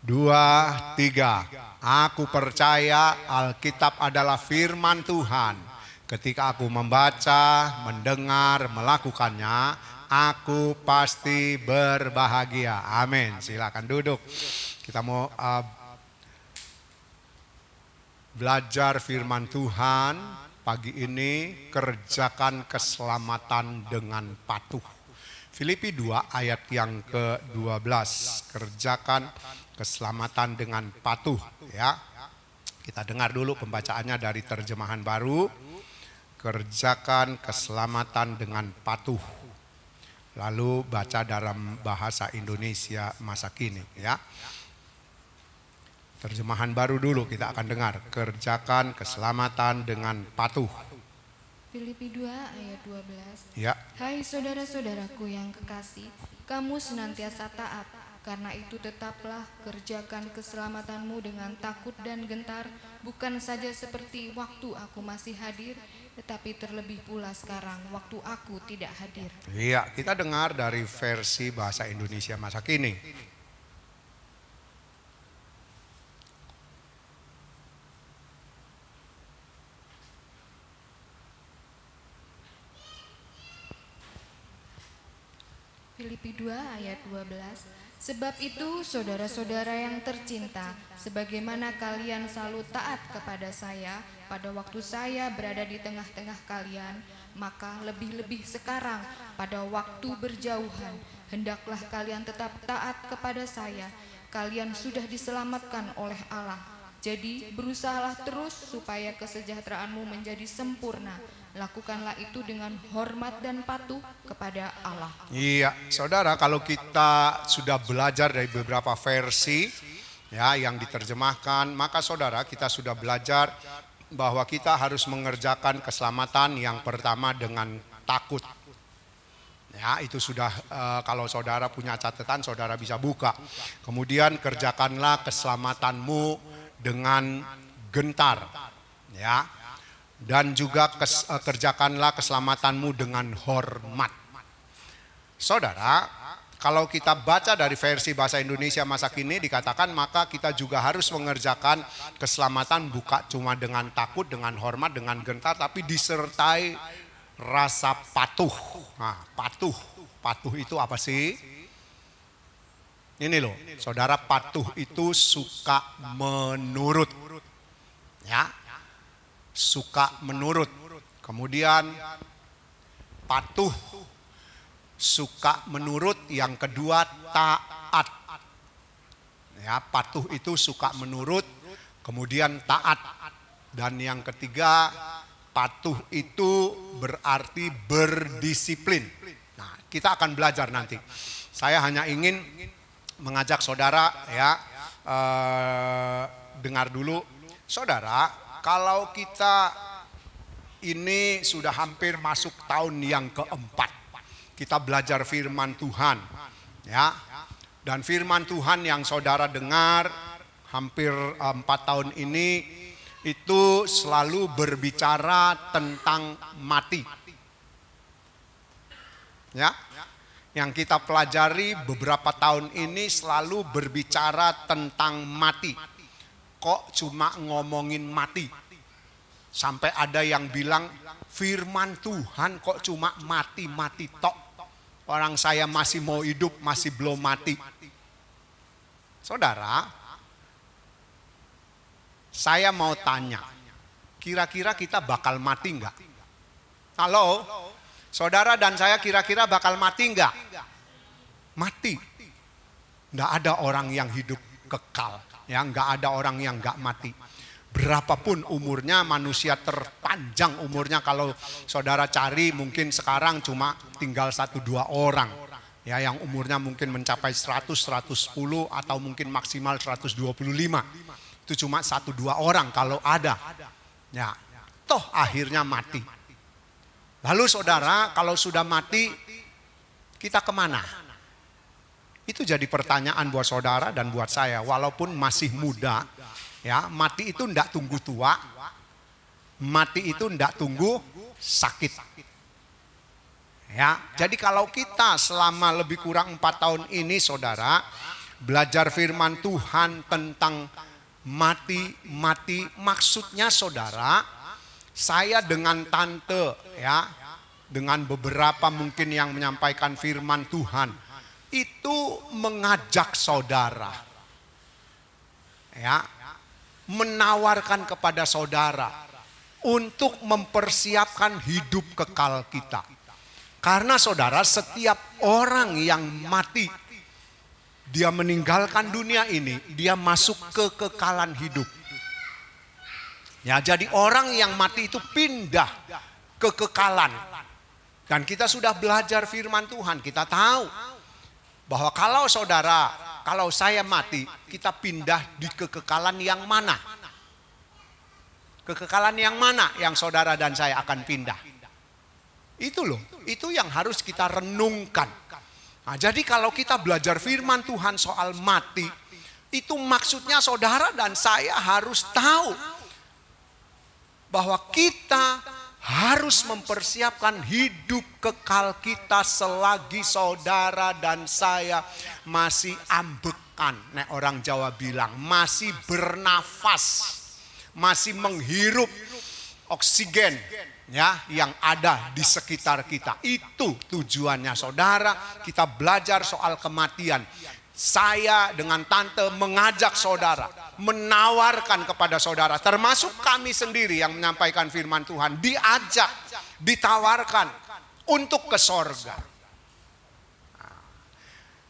Dua, tiga. Aku percaya Alkitab adalah firman Tuhan. Ketika aku membaca, mendengar, melakukannya, aku pasti berbahagia. Amin. Silakan duduk. Kita mau belajar firman Tuhan pagi ini. Kerjakan keselamatan dengan patuh. Filipi 2 ayat yang ke-12. Kerjakan keselamatan dengan patuh, ya. Kita dengar dulu pembacaannya dari terjemahan baru. Kerjakan keselamatan dengan patuh. Lalu baca dalam bahasa Indonesia masa kini, ya. Terjemahan baru dulu kita akan dengar. Kerjakan keselamatan dengan patuh. Filipi 2 ayat 12. Ya. Hai saudara-saudaraku yang kekasih, kamu senantiasa taat. Karena itu tetaplah kerjakan keselamatanmu dengan takut dan gentar, bukan saja seperti waktu aku masih hadir, tetapi terlebih pula sekarang waktu aku tidak hadir. Iya, kita dengar dari versi bahasa Indonesia masa kini. Filipi 2 ayat 12. Sebab itu saudara-saudara yang tercinta, sebagaimana kalian selalu taat kepada saya pada waktu saya berada di tengah-tengah kalian, maka lebih-lebih sekarang pada waktu berjauhan, hendaklah kalian tetap taat kepada saya. Kalian sudah diselamatkan oleh Allah. Jadi berusahalah terus supaya kesejahteraanmu menjadi sempurna. Lakukanlah itu dengan hormat dan patuh kepada Allah. Iya, saudara, kalau kita sudah belajar dari beberapa versi ya yang diterjemahkan, maka saudara kita sudah belajar bahwa kita harus mengerjakan keselamatan yang pertama dengan takut. Ya, itu sudah kalau saudara punya catatan saudara bisa buka. Kemudian kerjakanlah keselamatanmu dengan gentar. Ya. Dan juga kerjakanlah keselamatanmu dengan hormat. Saudara, kalau kita baca dari versi bahasa Indonesia masa kini dikatakan maka kita juga harus mengerjakan keselamatan bukan cuma dengan takut, dengan hormat, dengan gentar, tapi disertai rasa patuh. Nah, patuh itu apa sih? Ini loh, saudara, patuh itu suka menurut. Ya. Suka menurut. Kemudian patuh, suka menurut. Yang kedua taat. Ya, patuh itu suka menurut, kemudian taat. Dan yang ketiga, patuh itu berarti berdisiplin. Nah, kita akan belajar nanti. Saya hanya ingin mengajak saudara ya, dengar dulu. Saudara, kalau kita ini sudah hampir masuk tahun yang keempat, kita belajar firman Tuhan, ya. Dan firman Tuhan yang saudara dengar hampir 4 tahun ini itu selalu berbicara tentang mati. Ya, yang kita pelajari beberapa tahun ini selalu berbicara tentang mati. Kok cuma ngomongin mati? Sampai ada yang bilang firman Tuhan kok cuma mati-mati tok. Orang saya masih mau hidup, masih belum mati. Saudara, saya mau tanya, kira-kira kita bakal mati enggak? Halo, saudara dan saya kira-kira bakal mati enggak? Mati. Enggak ada orang yang hidup kekal. Ya, enggak ada orang yang enggak mati. Berapapun umurnya, manusia terpanjang umurnya kalau saudara cari mungkin sekarang cuma tinggal 1-2 orang. Ya, yang umurnya mungkin mencapai 100, 110 atau mungkin maksimal 125. Itu cuma 1-2 orang kalau ada. Ya, toh akhirnya mati. Lalu saudara, kalau sudah mati kita kemana? Itu jadi pertanyaan buat saudara dan buat saya. Walaupun masih muda, ya, mati itu enggak tunggu tua, mati itu enggak tunggu sakit. Ya, jadi kalau kita selama lebih kurang 4 tahun ini saudara belajar firman Tuhan tentang mati. Maksudnya saudara, saya dengan tante ya, dengan beberapa mungkin yang menyampaikan firman Tuhan, itu mengajak saudara ya, menawarkan kepada saudara untuk mempersiapkan hidup kekal kita. Karena saudara, setiap orang yang mati, dia meninggalkan dunia ini, dia masuk ke kekekalan hidup. Ya, jadi orang yang mati itu pindah ke kekekalan. Dan kita sudah belajar firman Tuhan, kita tahu bahwa kalau saudara, kalau saya mati, kita pindah di kekekalan yang mana? Kekekalan yang mana yang saudara dan saya akan pindah? Itu loh, itu yang harus kita renungkan. Nah, jadi kalau kita belajar firman Tuhan soal mati, itu maksudnya saudara dan saya harus tahu bahwa kita harus mempersiapkan hidup kekal kita selagi saudara dan saya masih ambekan. Nek orang Jawa bilang masih bernafas, masih menghirup oksigen ya yang ada di sekitar kita. Itu tujuannya saudara, kita belajar soal kematian. Saya dengan tante mengajak saudara, menawarkan kepada saudara, termasuk kami sendiri yang menyampaikan firman Tuhan, diajak, ditawarkan untuk ke sorga.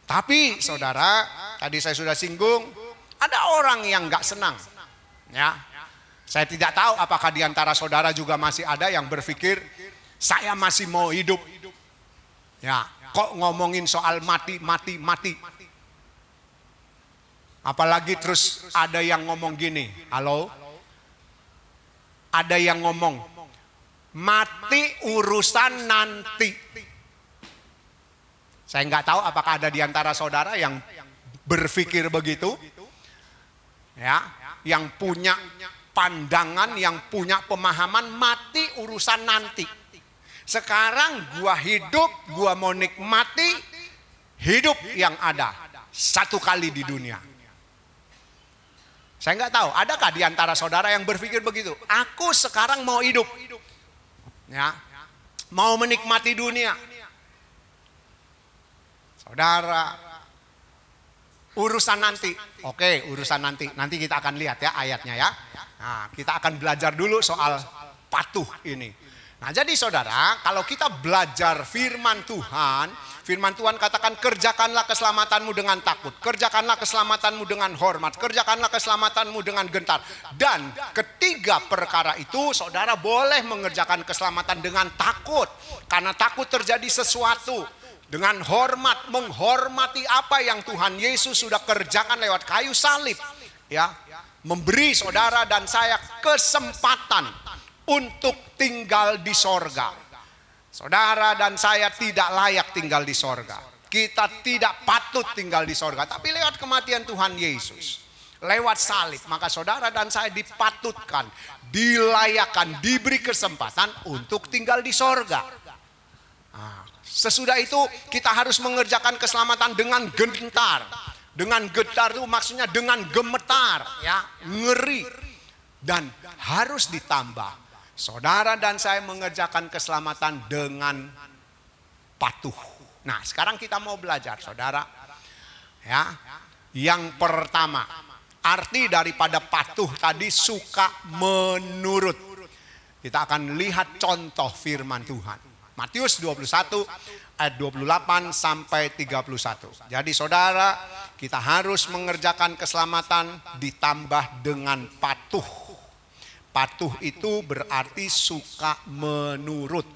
Tapi saudara, tadi saya sudah singgung, ada orang yang gak senang ya. Saya tidak tahu apakah di antara saudara juga masih ada yang berpikir saya masih mau hidup. Ya, kok ngomongin soal mati. Apalagi terus ada yang ngomong gini, halo? Ada yang ngomong, mati urusan nanti. Saya nggak tahu apakah ada di antara saudara yang berpikir begitu. Ya, yang punya pandangan, yang punya pemahaman mati urusan nanti. Sekarang gua hidup, gua mau nikmati hidup yang ada satu kali di dunia. Saya nggak tahu, adakah di antara saudara yang berpikir begitu? Aku sekarang mau hidup, ya, mau menikmati dunia. Saudara, urusan nanti, oke, urusan nanti. Nanti kita akan lihat ya ayatnya ya. Nah, kita akan belajar dulu soal patuh ini. Nah, jadi saudara, kalau kita belajar firman Tuhan katakan kerjakanlah keselamatanmu dengan takut, kerjakanlah keselamatanmu dengan hormat, kerjakanlah keselamatanmu dengan gentar. Dan ketiga perkara itu saudara boleh mengerjakan keselamatan dengan takut, karena takut terjadi sesuatu. Dengan hormat, menghormati apa yang Tuhan Yesus sudah kerjakan lewat kayu salib, ya, memberi saudara dan saya kesempatan untuk tinggal di sorga. Saudara dan saya tidak layak tinggal di sorga. Kita tidak patut tinggal di sorga. Tapi lewat kematian Tuhan Yesus, lewat salib, maka saudara dan saya dipatutkan, dilayakkan, diberi kesempatan untuk tinggal di sorga. Nah, sesudah itu kita harus mengerjakan keselamatan dengan gentar. Dengan gentar itu maksudnya dengan gemetar, ya, ngeri. Dan harus ditambah, saudara dan saya mengerjakan keselamatan dengan patuh. Nah, sekarang kita mau belajar, saudara. Ya, yang pertama, arti daripada patuh tadi suka menurut. Kita akan lihat contoh firman Tuhan. Matius 21 ayat 28 sampai 31. Jadi saudara, kita harus mengerjakan keselamatan ditambah dengan patuh. Patuh itu berarti suka menurut.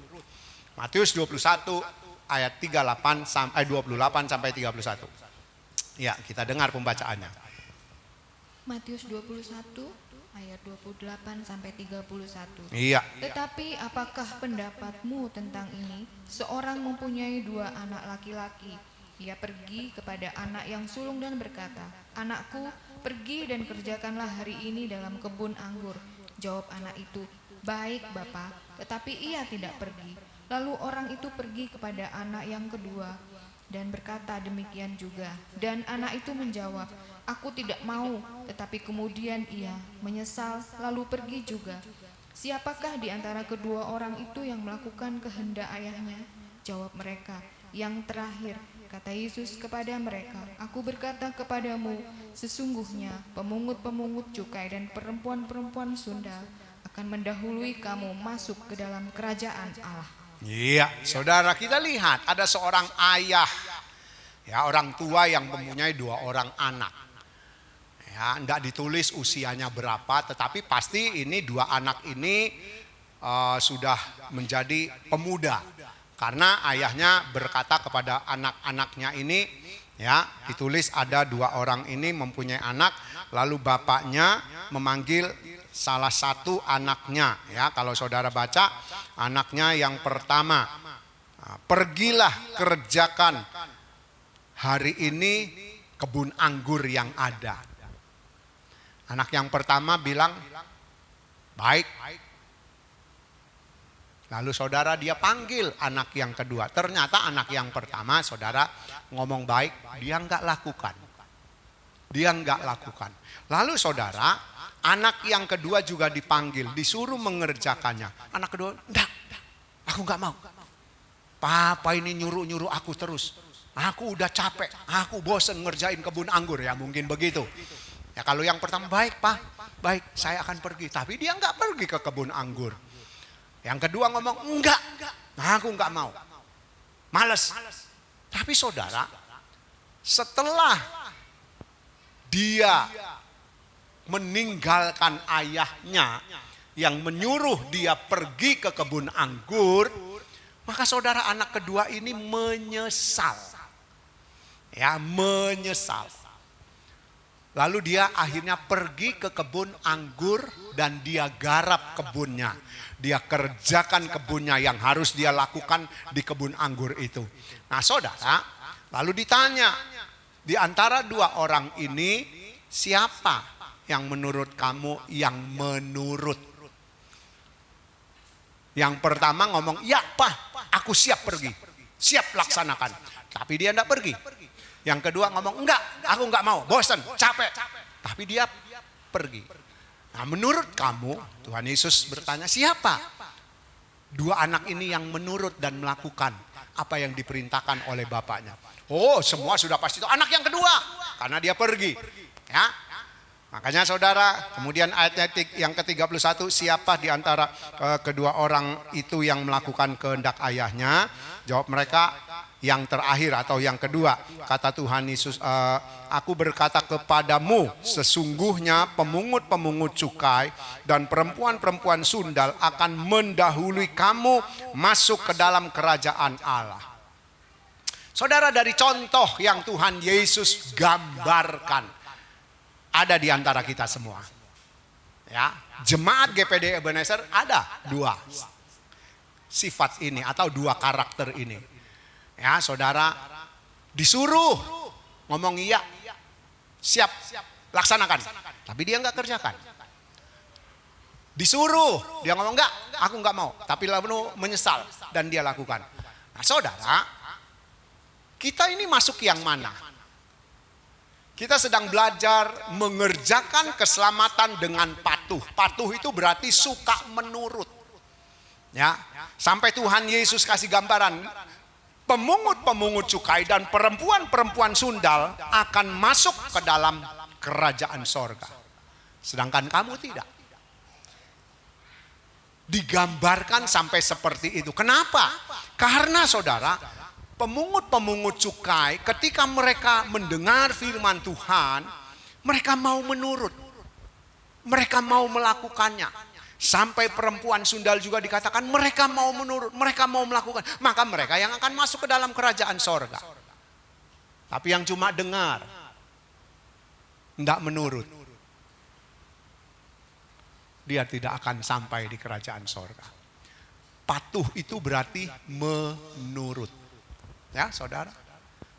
Matius 21 ayat 28 sampai 31. Ya, kita dengar pembacaannya. Matius 21 ayat 28 sampai 31. Iya. Tetapi apakah pendapatmu tentang ini? Seorang mempunyai 2 anak laki-laki. Ia pergi kepada anak yang sulung dan berkata, "Anakku, pergi dan kerjakanlah hari ini dalam kebun anggur." Jawab anak itu, "Baik, Bapa." Tetapi ia tidak pergi. Lalu orang itu pergi kepada anak yang kedua. dan berkata demikian juga. Dan anak itu menjawab, "Aku tidak mau." Tetapi kemudian ia menyesal lalu pergi juga. "Siapakah di antara kedua orang itu yang melakukan kehendak ayahnya?" Jawab mereka, "Yang terakhir." Kata Yesus kepada mereka, "Aku berkata kepadamu, sesungguhnya pemungut-pemungut cukai dan perempuan-perempuan sundal akan mendahului kamu masuk ke dalam kerajaan Allah." Iya, saudara, kita lihat ada seorang ayah, ya, orang tua yang mempunyai 2 orang anak. Ya, enggak ditulis usianya berapa, tetapi pasti ini 2 anak ini sudah menjadi pemuda. Karena ayahnya berkata kepada anak-anaknya ini, ya, ditulis ada 2 orang ini mempunyai anak, lalu bapaknya memanggil salah satu anaknya, ya, kalau saudara baca anaknya yang pertama, "Pergilah kerjakan hari ini kebun anggur yang ada." Anak yang pertama bilang, "Baik." Lalu saudara dia panggil anak yang kedua. Ternyata anak yang pertama, saudara, ngomong baik, dia enggak lakukan. Dia enggak lakukan. Lalu saudara, anak yang kedua juga dipanggil, disuruh mengerjakannya. Anak kedua, "Enggak, aku enggak mau. Papa ini nyuruh-nyuruh aku terus. Aku udah capek, aku bosen ngerjain kebun anggur." Ya mungkin begitu. Ya kalau yang pertama, "Baik Pak, baik, saya akan pergi." Tapi dia enggak pergi ke kebun anggur. Yang kedua ngomong, "Enggak, aku enggak mau. Males." Tapi saudara, setelah dia meninggalkan ayahnya yang menyuruh dia pergi ke kebun anggur, maka saudara, anak kedua ini menyesal. Ya, menyesal. Lalu dia akhirnya pergi ke kebun anggur dan dia garap kebunnya. Dia kerjakan kebunnya yang harus dia lakukan di kebun anggur itu. Nah saudara, lalu ditanya, di antara 2 orang ini siapa yang menurut kamu yang menurut? Yang pertama ngomong, "Ya Pak, aku siap pergi, siap laksanakan." Tapi dia enggak pergi. Yang kedua ngomong, "Enggak, aku enggak mau, bosan, capek." Tapi dia pergi. Nah menurut kamu, Tuhan Yesus bertanya, siapa 2 anak ini yang menurut dan melakukan apa yang diperintahkan oleh bapaknya? Oh, semua sudah pasti itu anak yang kedua, karena dia pergi. Ya, makanya saudara, kemudian ayat yang ke-31, siapa di antara kedua orang itu yang melakukan kehendak ayahnya? Jawab mereka, yang terakhir atau yang kedua. Kata Tuhan Yesus, "Aku berkata kepadamu, sesungguhnya pemungut-pemungut cukai dan perempuan-perempuan sundal akan mendahului kamu masuk ke dalam kerajaan Allah." Saudara, dari contoh yang Tuhan Yesus gambarkan, ada di antara kita semua. Ya, jemaat GPD Ebenezer ada 2 sifat ini atau 2 karakter ini. Ya, saudara, disuruh ngomong iya, siap, laksanakan. Tapi dia enggak kerjakan. Disuruh, dia ngomong enggak, aku enggak mau. Tapi lalu menyesal dan dia lakukan. Nah saudara, kita ini masuk yang mana? Kita sedang belajar mengerjakan keselamatan dengan patuh. Patuh itu berarti suka menurut. Ya, sampai Tuhan Yesus kasih gambaran, pemungut-pemungut cukai dan perempuan-perempuan sundal akan masuk ke dalam kerajaan sorga. Sedangkan kamu tidak. Digambarkan sampai seperti itu. Kenapa? Karena saudara, pemungut-pemungut cukai ketika mereka mendengar firman Tuhan, mereka mau menurut. Mereka mau melakukannya. Sampai perempuan sundal juga dikatakan mereka mau menurut, mereka mau melakukan. Maka mereka yang akan masuk ke dalam kerajaan sorga. Tapi yang cuma dengar, tidak menurut, dia tidak akan sampai di kerajaan sorga. Patuh itu berarti menurut. Ya saudara,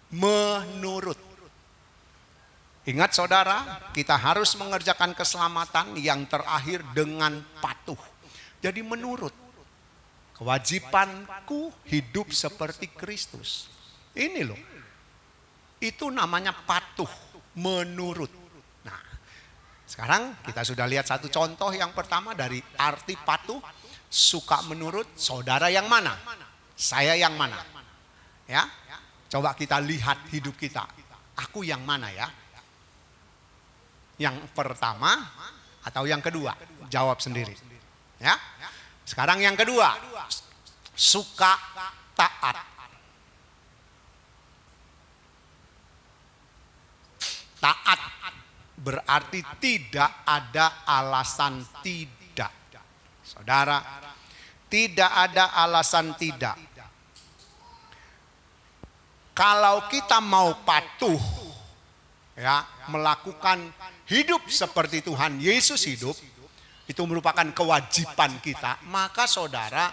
menurut. Ingat saudara, kita harus mengerjakan keselamatan yang terakhir dengan patuh. Jadi menurut. Kewajibanku hidup seperti Kristus. Ini loh. Itu namanya patuh, menurut. Nah, sekarang kita sudah lihat satu contoh yang pertama dari arti patuh, suka menurut. Saudara yang mana? Saya yang mana? Ya, coba kita lihat hidup kita. Aku yang mana ya? Yang pertama atau yang kedua? Jawab sendiri. Ya. Sekarang yang kedua, suka taat. Taat berarti tidak ada alasan tidak. Saudara, tidak ada alasan tidak. Kalau kita mau patuh, ya, melakukan hidup seperti Tuhan Yesus hidup, itu merupakan kewajiban kita. Maka saudara,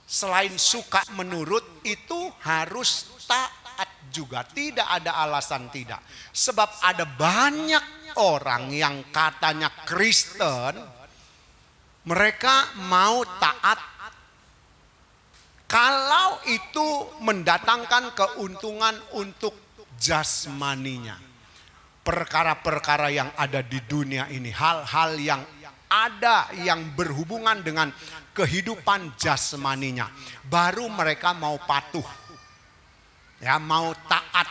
selain suka menurut, itu harus taat juga. Tidak ada alasan tidak. Sebab ada banyak orang yang katanya Kristen, mereka mau taat kalau itu mendatangkan keuntungan untuk jasmaninya. Perkara-perkara yang ada di dunia ini, hal-hal yang ada yang berhubungan dengan kehidupan jasmaninya, baru mereka mau patuh, ya, mau taat.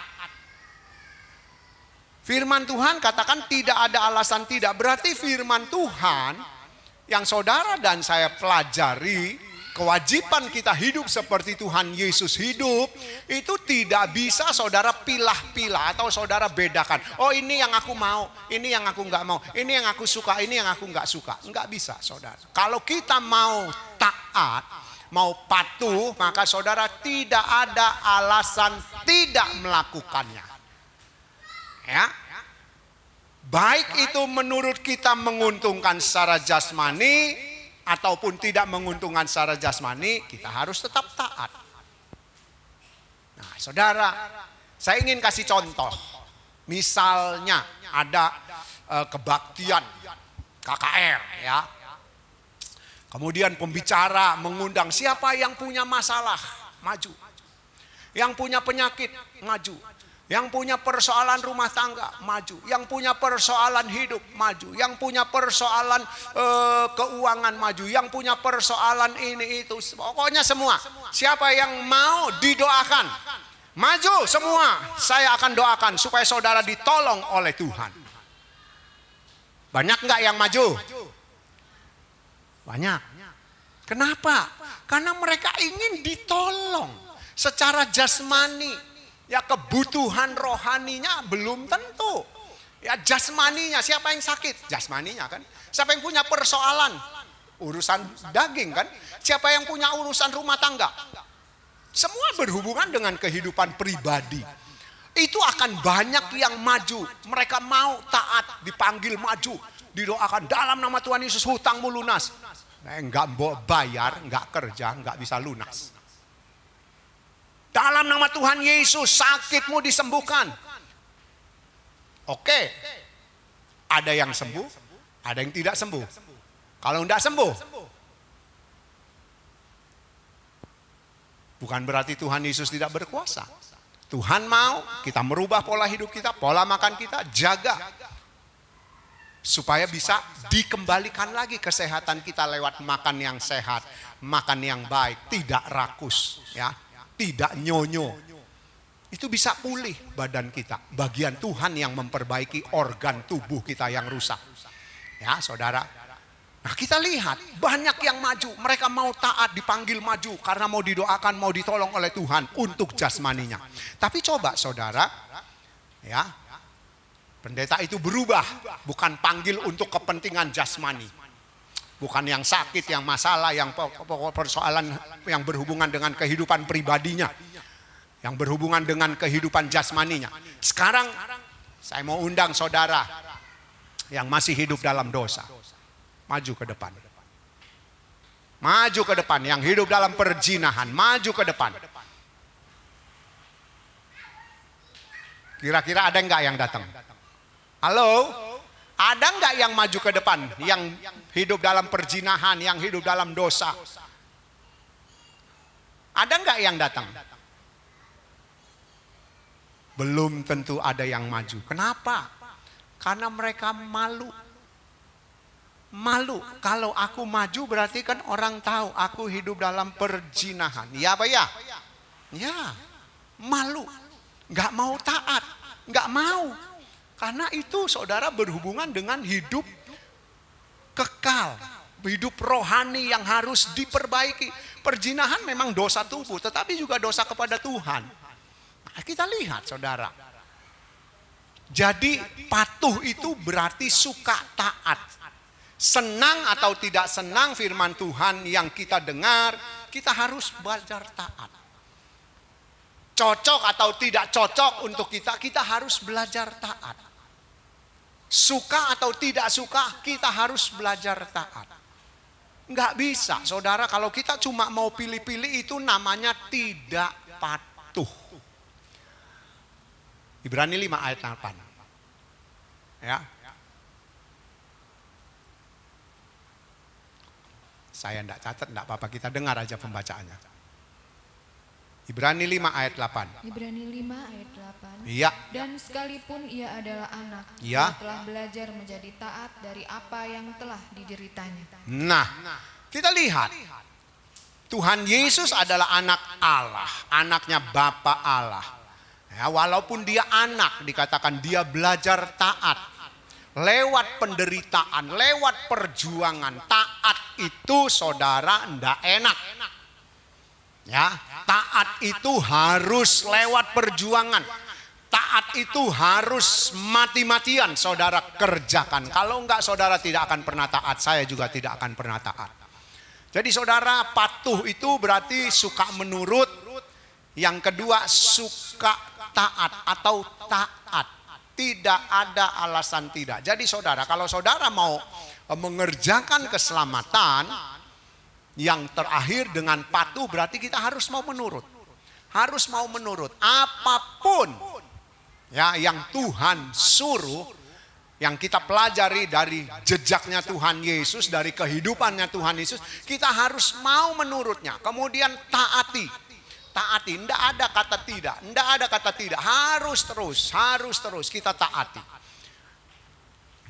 Firman Tuhan katakan tidak ada alasan tidak. Berarti firman Tuhan yang saudara dan saya pelajari, kewajiban kita hidup seperti Tuhan Yesus hidup, itu tidak bisa saudara pilah-pilah atau saudara bedakan. Oh, ini yang aku mau, ini yang aku nggak mau, ini yang aku suka, ini yang aku nggak suka. Nggak bisa saudara. Kalau kita mau taat, mau patuh, maka saudara tidak ada alasan tidak melakukannya. Ya, baik itu menurut kita menguntungkan secara jasmani ataupun tidak menguntungkan secara jasmani, kita harus tetap taat. Nah, saudara, saya ingin kasih contoh. Misalnya ada kebaktian KKR, ya. Kemudian pembicara mengundang siapa yang punya masalah, maju. Yang punya penyakit, maju. Yang punya persoalan rumah tangga, maju. Yang punya persoalan hidup, maju. Yang punya persoalan keuangan, maju. Yang punya persoalan ini itu, pokoknya semua. Siapa yang mau didoakan, maju semua. Saya akan doakan supaya saudara ditolong oleh Tuhan. Banyak nggak yang maju? Banyak. Kenapa? Karena mereka ingin ditolong secara jasmani. Ya, kebutuhan rohaninya belum tentu. Ya, jasmaninya, siapa yang sakit? Jasmaninya kan. Siapa yang punya persoalan? Urusan daging kan. Siapa yang punya urusan rumah tangga? Semua berhubungan dengan kehidupan pribadi. Itu akan banyak yang maju. Mereka mau taat, dipanggil maju, didoakan dalam nama Tuhan Yesus hutangmu lunas. Enggak bayar, enggak kerja, enggak bisa lunas. Dalam nama Tuhan Yesus sakitmu disembuhkan. Oke. Ada yang sembuh, ada yang tidak sembuh. Kalau tidak sembuh, bukan berarti Tuhan Yesus tidak berkuasa. Tuhan mau kita merubah pola hidup kita, pola makan kita, jaga. Supaya bisa dikembalikan lagi kesehatan kita lewat makan yang sehat, makan yang baik, tidak rakus, ya. Tidak nyonyo. Itu bisa pulih badan kita. Bagian Tuhan yang memperbaiki organ tubuh kita yang rusak. Ya, saudara. Nah, kita lihat banyak yang maju. Mereka mau taat, dipanggil maju karena mau didoakan, mau ditolong oleh Tuhan untuk jasmaninya. Tapi coba saudara, ya, pendeta itu berubah, bukan panggil untuk kepentingan jasmani. Bukan yang sakit, yang masalah, yang persoalan yang berhubungan dengan kehidupan pribadinya. Yang berhubungan dengan kehidupan jasmaninya. Sekarang saya mau undang saudara yang masih hidup dalam dosa. Maju ke depan. Maju ke depan. Yang hidup dalam perzinahan, maju ke depan. Kira-kira ada enggak yang datang? Halo? Ada enggak yang maju ke depan? Yang hidup dalam perzinahan, yang hidup dalam dosa? Ada enggak yang datang? belum tentu ada yang maju. Kenapa? Karena mereka malu. Malu. Kalau aku maju berarti kan orang tahu aku hidup dalam perzinahan. Ya apa ya? Ya, malu. Gak mau taat. Gak mau. Karena itu saudara berhubungan dengan hidup kekal. Hidup rohani yang harus diperbaiki. Perzinahan memang dosa tubuh, tetapi juga dosa kepada Tuhan. Nah, kita lihat saudara. Jadi patuh itu berarti suka taat. Senang atau tidak senang firman Tuhan yang kita dengar, kita harus belajar taat. Cocok atau tidak cocok untuk kita, kita harus belajar taat. Suka atau tidak suka, kita harus belajar taat. Nggak bisa, saudara, kalau kita cuma mau pilih-pilih itu namanya tidak patuh. Ibrani 5 ayat 8. Ya. Saya enggak catat, enggak apa-apa, kita dengar aja pembacaannya. Ibrani 5 ayat 8. Ibrani 5 ayat 8. Iya. Dan sekalipun ia adalah anak, Iya. ia telah belajar menjadi taat dari apa yang telah dideritanya. Nah, kita lihat. Tuhan Yesus adalah anak Allah, anaknya Bapa Allah. Ya, walaupun dia anak, dikatakan dia belajar taat. Lewat penderitaan, lewat perjuangan. Taat itu saudara ndak enak. Ya, taat itu harus lewat perjuangan. Taat itu harus mati-matian saudara kerjakan. Kalau enggak saudara tidak akan pernah taat, saya juga tidak akan pernah taat. Jadi saudara, patuh itu berarti suka menurut. Yang kedua suka taat atau taat. Tidak ada alasan tidak. Jadi saudara, kalau saudara mau mengerjakan keselamatan, yang terakhir dengan patuh berarti kita harus mau menurut. Harus mau menurut. Apapun ya yang Tuhan suruh, yang kita pelajari dari jejaknya Tuhan Yesus, dari kehidupannya Tuhan Yesus, kita harus mau menurutnya. Kemudian taati. Taati, tidak ada kata tidak, tidak ada kata tidak, harus terus kita taati.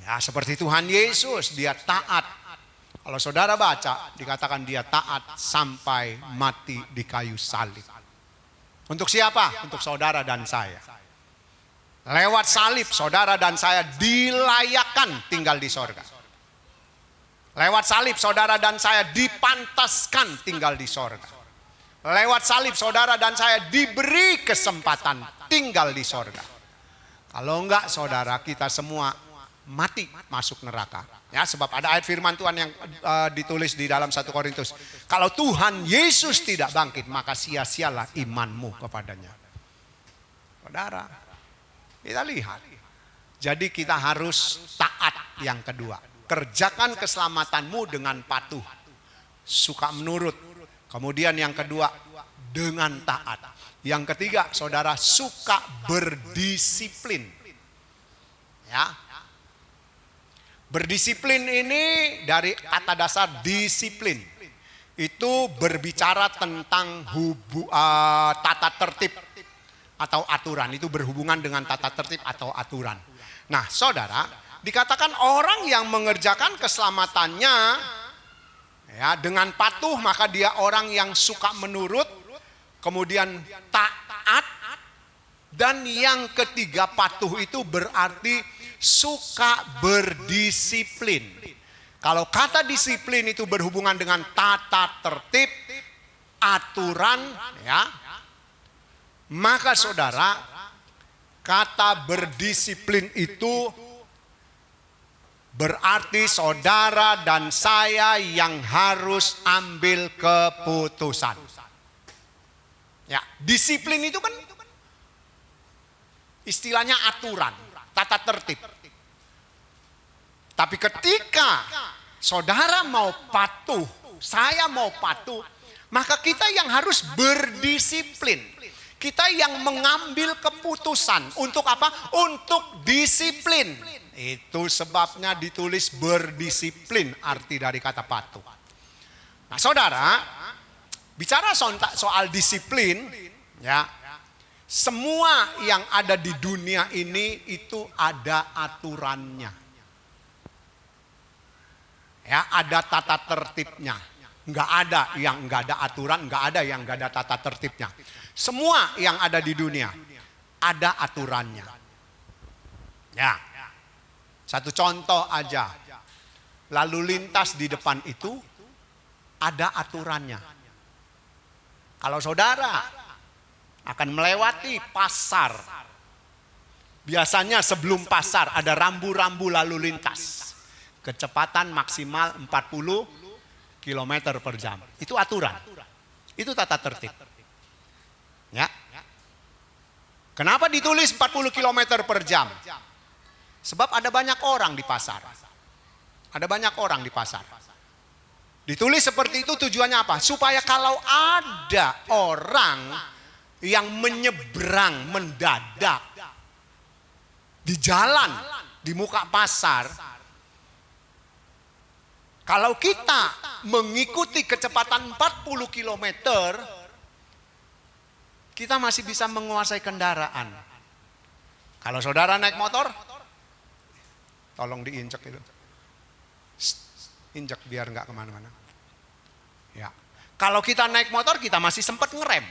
Ya, seperti Tuhan Yesus, dia taat. Kalau saudara baca, dikatakan dia taat sampai mati di kayu salib. Untuk siapa? Untuk saudara dan saya. Lewat salib, saudara dan saya dilayakkan tinggal di sorga. Lewat salib, saudara dan saya dipantaskan tinggal di sorga. Lewat salib saudara dan saya diberi kesempatan tinggal di sorga. Kalau enggak saudara, kita semua mati masuk neraka. Ya, sebab ada ayat firman Tuhan yang ditulis di dalam 1 Korintus. Kalau Tuhan Yesus tidak bangkit, maka sia-sialah imanmu kepadanya. Saudara, kita lihat. Jadi kita harus taat yang kedua. Kerjakan keselamatanmu dengan patuh. Suka menurut. Kemudian yang kedua, dengan taat. Yang ketiga, saudara, suka berdisiplin. Ya. Berdisiplin ini dari kata dasar disiplin. Itu berbicara tentang tata tertib atau aturan. Itu berhubungan dengan tata tertib atau aturan. Nah, saudara, dikatakan orang yang mengerjakan keselamatannya ya, dengan patuh, maka dia orang yang suka menurut, kemudian taat, dan yang ketiga patuh itu berarti suka berdisiplin. Kalau kata disiplin itu berhubungan dengan tata tertib, aturan, ya, maka saudara, kata berdisiplin itu berarti saudara dan saya yang harus ambil keputusan. Ya, disiplin itu kan istilahnya aturan, tata tertib. Tapi ketika saudara mau patuh, saya mau patuh, maka kita yang harus berdisiplin. Kita yang mengambil keputusan untuk apa? Untuk disiplin. Itu sebabnya ditulis berdisiplin, arti dari kata patuh. Nah saudara, bicara soal disiplin, ya, Semua yang ada di dunia ini itu ada aturannya. Ya, ada tata tertibnya. Enggak ada yang enggak ada aturan, enggak ada yang enggak ada tata tertibnya. Semua yang ada di dunia ada aturannya. Ya. Satu contoh aja. Lalu lintas di depan itu ada aturannya. Kalau saudara akan melewati pasar, biasanya sebelum pasar ada rambu-rambu lalu lintas. Kecepatan maksimal 40 km per jam. Itu aturan. Itu tata tertib. Ya. Kenapa ditulis 40 km per jam? Sebab ada banyak orang di pasar. Ada banyak orang di pasar. Ditulis seperti itu tujuannya apa? Supaya kalau ada orang yang menyeberang mendadak di jalan, di muka pasar, kalau kita mengikuti kecepatan 40 km, kita masih bisa menguasai kendaraan. Kalau saudara naik motor, tolong diinjek itu. Injek biar nggak kemana-mana. Ya. Kalau kita naik motor, kita masih sempat ngerem.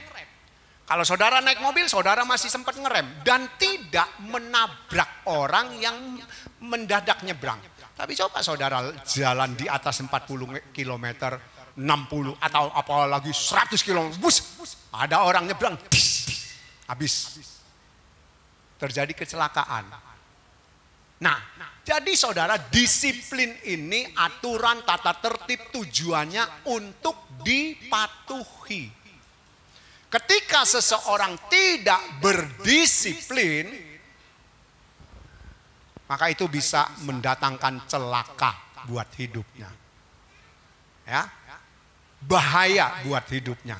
Kalau saudara naik mobil, saudara masih sempat ngerem. Dan tidak menabrak orang yang mendadak nyebrang. Tapi coba saudara jalan di atas 40 km, 60 atau apalagi 100 km, bus, ada orang nyebrang, habis. Terjadi kecelakaan. Nah, jadi saudara, disiplin ini, aturan tata tertib tujuannya untuk dipatuhi. Ketika seseorang tidak berdisiplin, maka itu bisa mendatangkan celaka buat hidupnya. Ya, bahaya buat hidupnya.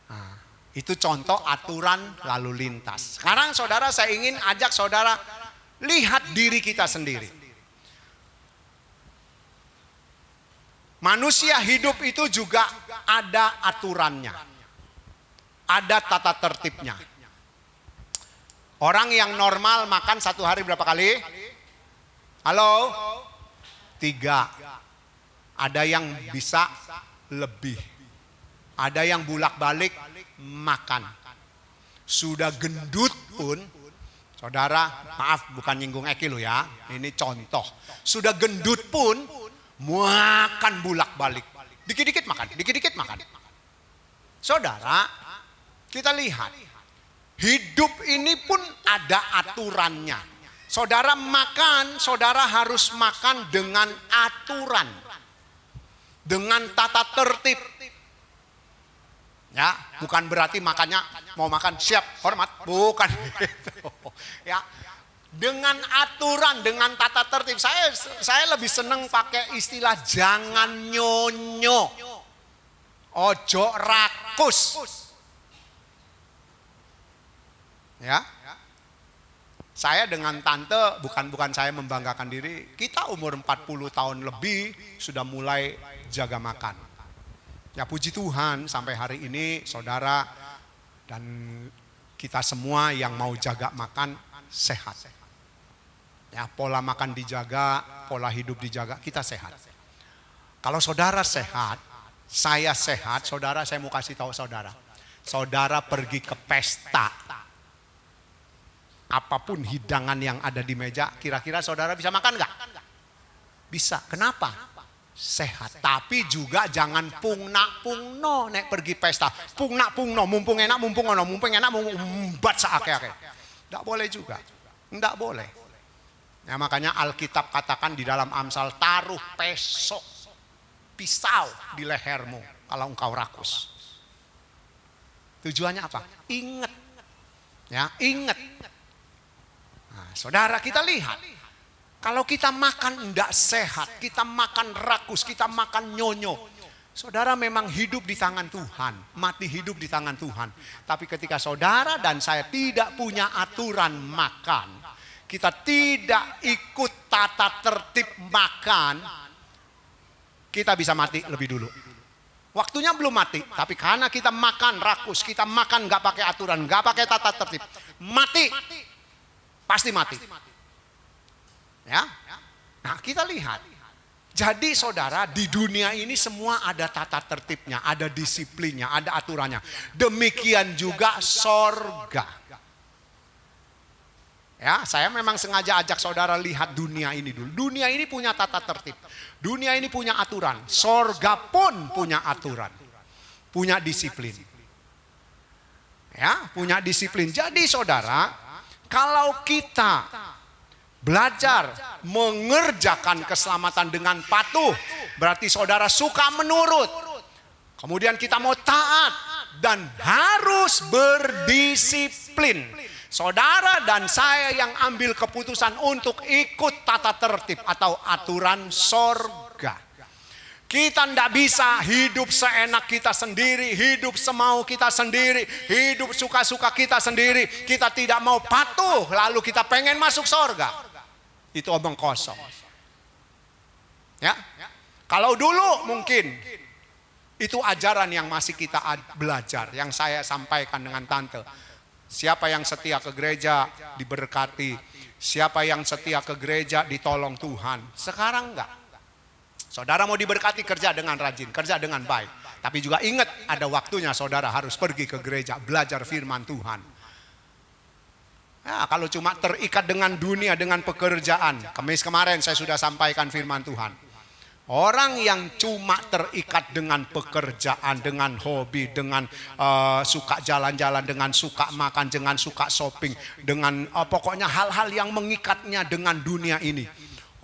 Nah, itu contoh aturan lalu lintas. Sekarang saudara, saya ingin ajak saudara lihat diri kita sendiri. Manusia hidup itu juga ada aturannya. Ada tata tertibnya. Orang yang normal makan satu hari berapa kali? Halo? 3. Ada yang bisa lebih. Ada yang bolak-balik makan. Sudah gendut pun, saudara, maaf bukan nyinggung Eki lo ya, ini contoh. Sudah gendut pun makan bolak-balik. Dikit-dikit makan, dikit-dikit makan. Saudara, kita lihat. Hidup ini pun ada aturannya. Saudara makan, saudara harus makan dengan aturan. Dengan tata tertib. Ya, bukan berarti makannya mau makan siap, hormat, bukan gitu. Ya. Dengan aturan, dengan tata tertib. Saya lebih senang pakai istilah jangan nyonyo. Ojo rakus. Ya. Saya dengan tante, bukan saya membanggakan diri, kita umur 40 tahun lebih sudah mulai jaga makan. Ya puji Tuhan sampai hari ini saudara dan kita semua yang mau jaga makan sehat. Ya, pola makan dijaga, pola hidup dijaga, kita sehat. Kalau saudara sehat, saya sehat, saudara, saya mau kasih tahu saudara. Saudara pergi ke pesta, apapun hidangan yang ada di meja, kira-kira saudara bisa makan nggak? Bisa. Kenapa? Sehat. Tapi juga jangan pungna-pungno nek pergi pesta. Pungna-pungno, mumpung enak, mumpung ono, mumpung enak, mumbat seake-ake. Nggak boleh juga. Nggak boleh. Ya, makanya Alkitab katakan di dalam Amsal, taruh pisau di lehermu kalau engkau rakus. Tujuannya apa? Ingat. Ya, ingat. Nah, saudara, kita lihat. Kalau kita makan tidak sehat, kita makan rakus, kita makan nyonyo. Saudara, memang hidup di tangan Tuhan, mati hidup di tangan Tuhan. Tapi ketika saudara dan saya tidak punya aturan makan, kita tidak ikut tata tertib makan, kita bisa mati lebih dulu. Waktunya belum mati, tapi karena kita makan rakus, kita makan nggak pakai aturan, nggak pakai tata tertib, mati, pasti mati. Ya, nah kita lihat. Jadi saudara, di dunia ini semua ada tata tertibnya, ada disiplinnya, ada aturannya. Demikian juga sorga. Ya, saya memang sengaja ajak saudara lihat dunia ini dulu. Dunia ini punya tata tertib. Dunia ini punya aturan. Sorga pun punya aturan. Punya disiplin. Ya, punya disiplin. Jadi saudara, kalau kita belajar mengerjakan keselamatan dengan patuh, berarti saudara suka menurut. Kemudian kita mau taat dan harus berdisiplin. Saudara dan saya yang ambil keputusan untuk ikut tata tertib atau aturan sorga. Kita tidak bisa hidup seenak kita sendiri, hidup semau kita sendiri, hidup suka-suka kita sendiri. Kita tidak mau patuh lalu kita pengen masuk sorga. Itu omong kosong. Ya, kalau dulu mungkin itu ajaran yang masih kita belajar, yang saya sampaikan dengan tante. Siapa yang setia ke gereja diberkati. Siapa yang setia ke gereja ditolong Tuhan. Sekarang enggak. Saudara mau diberkati, kerja dengan rajin, kerja dengan baik. Tapi juga ingat ada waktunya saudara harus pergi ke gereja, belajar firman Tuhan. Ya, kalau cuma terikat dengan dunia, dengan pekerjaan. Kamis kemarin saya sudah sampaikan firman Tuhan. Orang yang cuma terikat dengan pekerjaan, dengan hobi, dengan suka jalan-jalan, dengan suka makan, dengan suka shopping, dengan pokoknya hal-hal yang mengikatnya dengan dunia ini.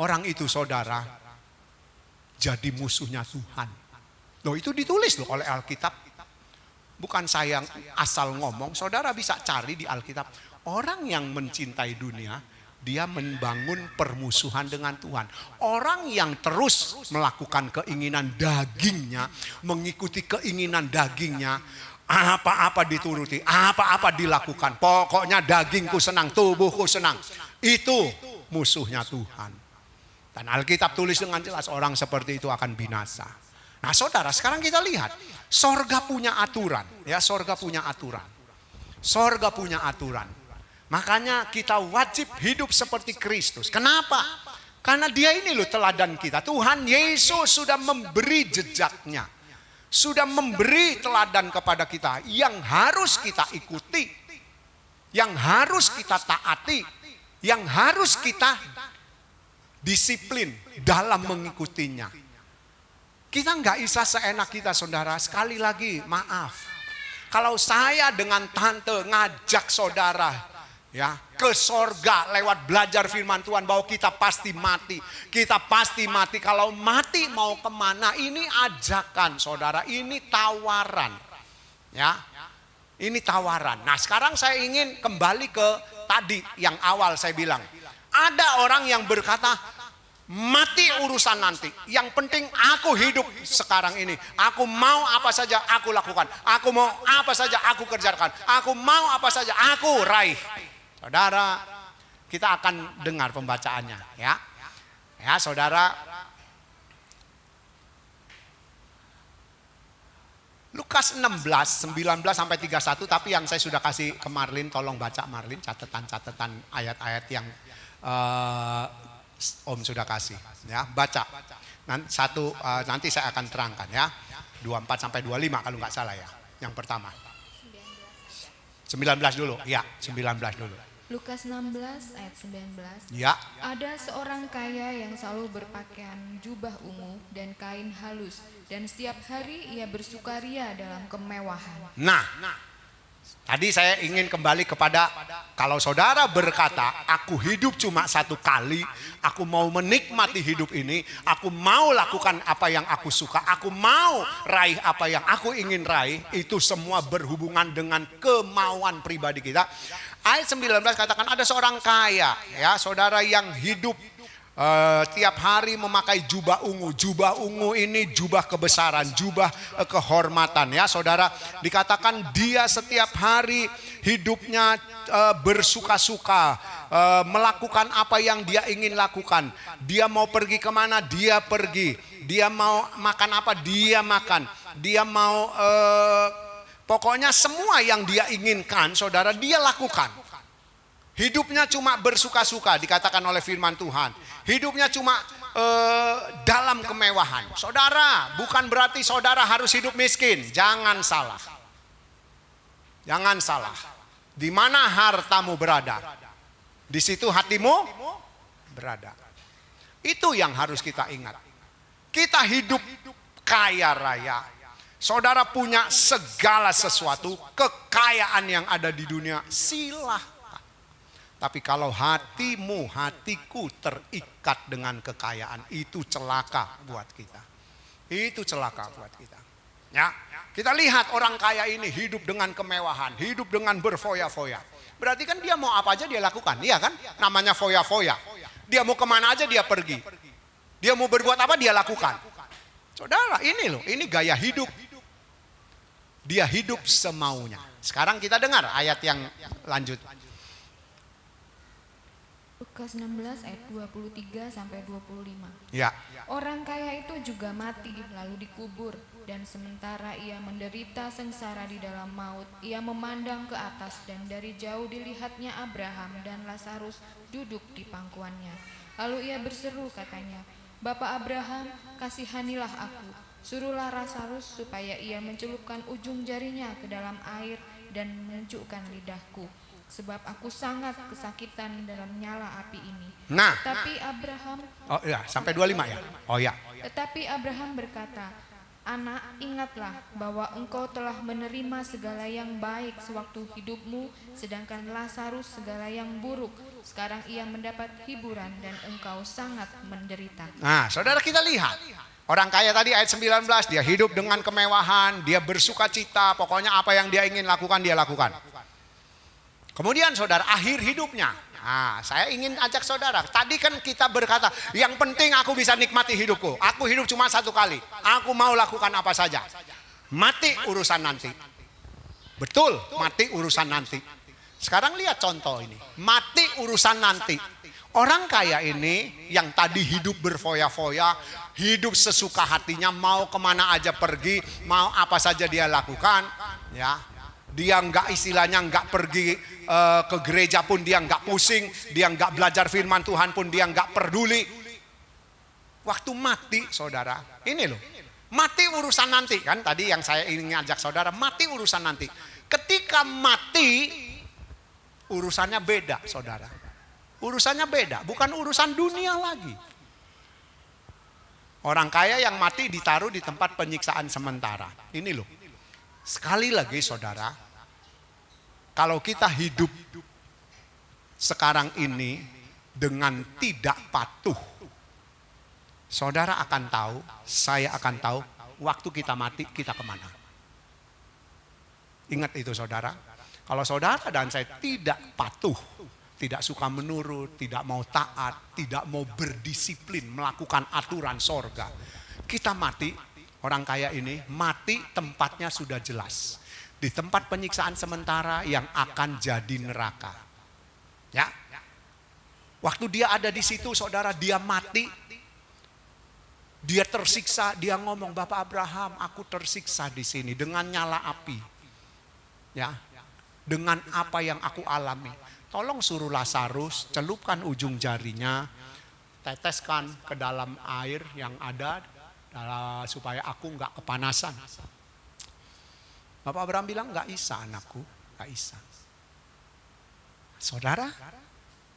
Orang itu saudara jadi musuhnya Tuhan. Loh, itu ditulis loh oleh Alkitab. Bukan saya asal ngomong, saudara bisa cari di Alkitab. Orang yang mencintai dunia, dia membangun permusuhan dengan Tuhan. Orang yang terus melakukan keinginan dagingnya, mengikuti keinginan dagingnya, apa-apa dituruti, apa-apa dilakukan. Pokoknya dagingku senang, tubuhku senang. Itu musuhnya Tuhan. Dan Alkitab tulis dengan jelas orang seperti itu akan binasa. Nah saudara, sekarang kita lihat. Sorga punya aturan. Ya, sorga punya aturan. Sorga punya aturan. Makanya kita wajib hidup seperti Kristus. Kenapa? Karena dia ini loh teladan kita. Tuhan Yesus sudah memberi jejaknya. Sudah memberi teladan kepada kita. Yang harus kita ikuti. Yang harus kita taati. Yang harus kita disiplin dalam mengikutinya. Kita nggak bisa seenak kita saudara. Sekali lagi maaf. Kalau saya dengan tante ngajak saudara ya ke sorga lewat belajar firman Tuhan bahwa kita pasti mati. Kita pasti mati. Kalau mati mau kemana? Ini ajakan saudara. Ini tawaran. Ya, ini tawaran. Nah sekarang saya ingin kembali ke tadi yang awal saya bilang. Ada orang yang berkata mati urusan nanti. Yang penting aku hidup sekarang ini. Aku mau apa saja aku lakukan. Aku mau apa saja aku kerjakan. Aku mau apa saja aku raih. Saudara, kita akan dengar pembacaannya ya. Ya, saudara. Lukas 16, 19 sampai 31, tapi yang saya sudah kasih ke Marlin, tolong baca Marlin catatan-catatan ayat-ayat yang Om sudah kasih ya, baca. Nanti saya akan terangkan ya. 24 sampai 25 kalau nggak salah ya. Yang pertama. 19 dulu. Ya, 19 dulu. Lukas 16 ayat 19. Ya. Ada seorang kaya yang selalu berpakaian jubah ungu dan kain halus, dan setiap hari ia bersukaria dalam kemewahan. Nah, tadi saya ingin kembali kepada kalau saudara berkata, aku hidup cuma satu kali, aku mau menikmati hidup ini, aku mau lakukan apa yang aku suka, aku mau raih apa yang aku ingin raih, itu semua berhubungan dengan kemauan pribadi kita. Ayat 19 katakan ada seorang kaya ya saudara yang hidup tiap hari memakai jubah ungu. Jubah ungu ini jubah kebesaran, jubah kehormatan ya saudara. Dikatakan dia setiap hari hidupnya bersuka-suka, melakukan apa yang dia ingin lakukan. Dia mau pergi kemana dia pergi. Dia mau makan apa dia makan. Dia mau pokoknya semua yang dia inginkan, saudara, dia lakukan. Hidupnya cuma bersuka-suka, dikatakan oleh firman Tuhan. Hidupnya cuma dalam kemewahan. Saudara, bukan berarti saudara harus hidup miskin. Jangan salah. Jangan salah. Di mana hartamu berada, di situ hatimu berada. Itu yang harus kita ingat. Kita hidup kaya raya. Saudara punya segala sesuatu, kekayaan yang ada di dunia, silahkan. Tapi kalau hatimu, hatiku terikat dengan kekayaan, itu celaka buat kita. Itu celaka buat kita. Ya, kita lihat orang kaya ini hidup dengan kemewahan, hidup dengan berfoya-foya. Berarti kan dia mau apa aja dia lakukan, iya kan? Namanya foya-foya. Dia mau kemana aja dia pergi. Dia mau berbuat apa dia lakukan. Saudara, ini loh, ini gaya hidup. Dia hidup semaunya. Sekarang kita dengar ayat yang lanjut. Lukas 16 ayat 23 sampai 25. Ya. Orang kaya itu juga mati lalu dikubur, dan sementara ia menderita sengsara di dalam maut, ia memandang ke atas dan dari jauh dilihatnya Abraham dan Lazarus duduk di pangkuannya. Lalu ia berseru katanya, "Bapa Abraham, kasihanilah aku. Suruhlah Lazarus supaya ia mencelupkan ujung jarinya ke dalam air dan menyejukkan lidahku, sebab aku sangat kesakitan dalam nyala api ini." Nah, Tapi Abraham oh ya, sampai 25 ya. Oh ya. Tetapi Abraham berkata, "Anak, ingatlah bahwa engkau telah menerima segala yang baik sewaktu hidupmu, sedangkan Lazarus segala yang buruk. Sekarang ia mendapat hiburan dan engkau sangat menderita." Nah, saudara, kita lihat. Orang kaya tadi ayat 19, dia hidup dengan kemewahan, dia bersuka cita, pokoknya apa yang dia ingin lakukan, dia lakukan. Kemudian saudara, akhir hidupnya. Nah, saya ingin ajak saudara, tadi kan kita berkata, yang penting aku bisa nikmati hidupku. Aku hidup cuma satu kali, aku mau lakukan apa saja. Mati urusan nanti. Betul, mati urusan nanti. Sekarang lihat contoh ini, mati urusan nanti. Orang kaya ini yang tadi hidup berfoya-foya, hidup sesuka hatinya, mau kemana aja pergi, mau apa saja dia lakukan, ya. Dia istilahnya nggak pergi ke gereja pun dia nggak pusing, dia nggak belajar firman Tuhan pun dia nggak peduli. Waktu mati, saudara, ini loh, mati urusan nanti kan tadi yang saya ingin ajak saudara, mati urusan nanti. Ketika mati, urusannya beda, saudara. Urusannya beda, bukan urusan dunia lagi. Orang kaya yang mati ditaruh di tempat penyiksaan sementara. Ini loh. Sekali lagi saudara, kalau kita hidup sekarang ini dengan tidak patuh, saudara akan tahu, saya akan tahu, waktu kita mati kita kemana. Ingat itu saudara. Kalau saudara dan saya tidak patuh, tidak suka menurut, tidak mau taat, tidak mau berdisiplin, melakukan aturan sorga, kita mati. Orang kaya ini mati tempatnya sudah jelas. Di tempat penyiksaan sementara yang akan jadi neraka. Ya. Waktu dia ada di situ saudara, dia mati. Dia tersiksa, dia ngomong, "Bapak Abraham, aku tersiksa di sini dengan nyala api." Ya. Dengan apa yang aku alami. Tolong suruh Lazarus celupkan ujung jarinya, teteskan ke dalam air yang ada supaya aku nggak kepanasan. Bapak Abraham bilang, "Nggak bisa anakku, nggak bisa." Saudara,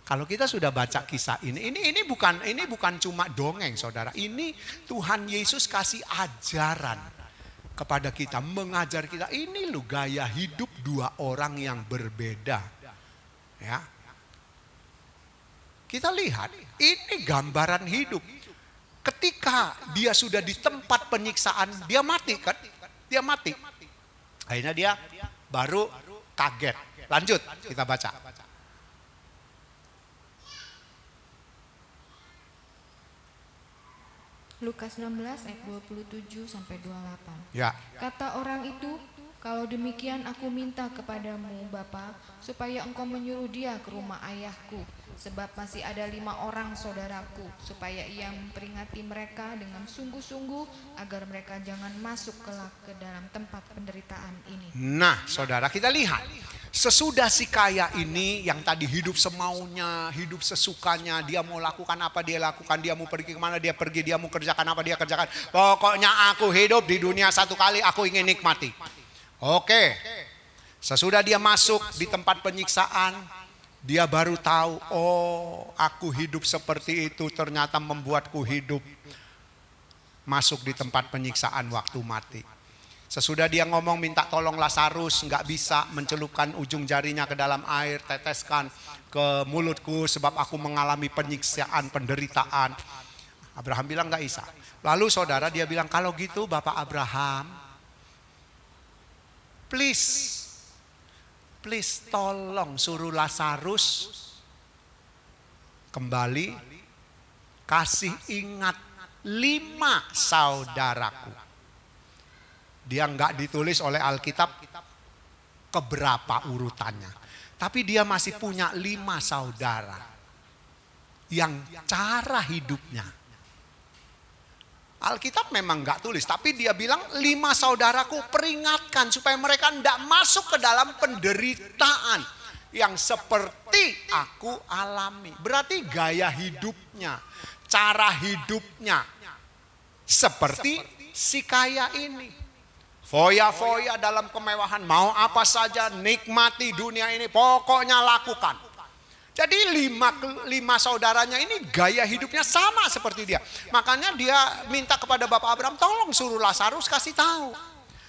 kalau kita sudah baca kisah ini bukan cuma dongeng saudara. Ini Tuhan Yesus kasih ajaran kepada kita, mengajar kita. Ini loh gaya hidup dua orang yang berbeda. Ya. Kita lihat, ini gambaran hidup. Ketika dia sudah di tempat penyiksaan, dia mati kan? Dia mati. Akhirnya dia baru kaget. Lanjut, kita baca. Lukas 16 ayat 27 sampai 28. Ya. Kata orang itu, Kalau demikian aku minta kepadamu, Bapa, supaya engkau menyuruh dia ke rumah ayahku, sebab masih ada 5 orang saudaraku, supaya ia memperingati mereka dengan sungguh-sungguh, agar mereka jangan masuk kelak ke dalam tempat penderitaan ini. Nah, saudara, kita lihat. Sesudah si kaya ini yang tadi hidup semaunya, hidup sesukanya, dia mau lakukan apa dia lakukan, dia mau pergi kemana dia pergi, dia mau kerjakan apa dia kerjakan. Pokoknya aku hidup di dunia satu kali, aku ingin nikmati. Oke, sesudah dia masuk di tempat penyiksaan, dia baru tahu, oh aku hidup seperti itu ternyata membuatku hidup masuk di tempat penyiksaan waktu mati. Sesudah dia ngomong minta tolong Lazarus, nggak bisa, mencelupkan ujung jarinya ke dalam air, teteskan ke mulutku sebab aku mengalami penyiksaan, penderitaan. Abraham bilang nggak bisa. Lalu saudara dia bilang, kalau gitu Bapak Abraham, please tolong suruh Lazarus kembali, kasih ingat 5 saudaraku. Dia nggak ditulis oleh Alkitab keberapa urutannya. Tapi dia masih punya 5 saudara yang cara hidupnya. Alkitab memang nggak tulis, tapi dia bilang 5 saudaraku peringatkan supaya mereka tidak masuk ke dalam penderitaan yang seperti aku alami. Berarti gaya hidupnya, cara hidupnya seperti si kaya ini. Foya-foya dalam kemewahan, mau apa saja, nikmati dunia ini, pokoknya lakukan. Jadi 5 saudaranya ini gaya hidupnya sama seperti dia. Makanya dia minta kepada Bapak Abraham, tolong suruh Lazarus kasih tahu.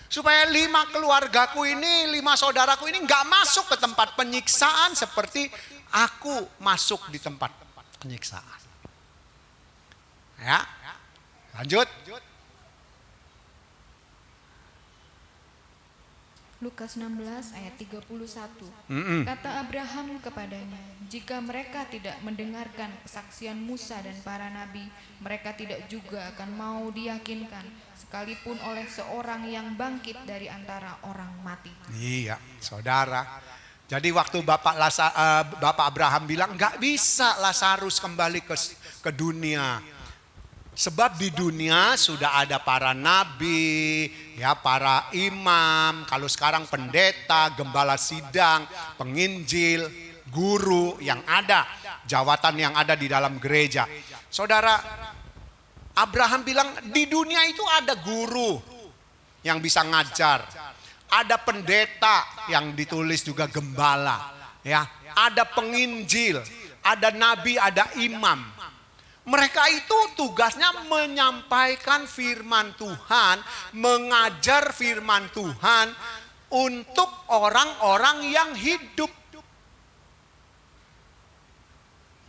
Supaya 5 keluargaku ini, 5 saudaraku ini gak masuk ke tempat penyiksaan seperti aku masuk di tempat penyiksaan. Ya, lanjut. Lukas 16 ayat 31. Kata Abraham kepadanya, jika mereka tidak mendengarkan kesaksian Musa dan para nabi, mereka tidak juga akan mau diyakinkan, sekalipun oleh seorang yang bangkit dari antara orang mati. Iya, saudara. Jadi waktu Bapak Abraham bilang nggak bisa Lazarus kembali ke dunia. Sebab di dunia sudah ada para nabi, ya para imam, kalau sekarang pendeta, gembala sidang, penginjil, guru yang ada, jawatan yang ada di dalam gereja. Saudara, Abraham bilang di dunia itu ada guru yang bisa ngajar, ada pendeta yang ditulis juga gembala, ya, ada penginjil, ada nabi, ada imam. Mereka itu tugasnya menyampaikan firman Tuhan, mengajar firman Tuhan untuk orang-orang yang hidup.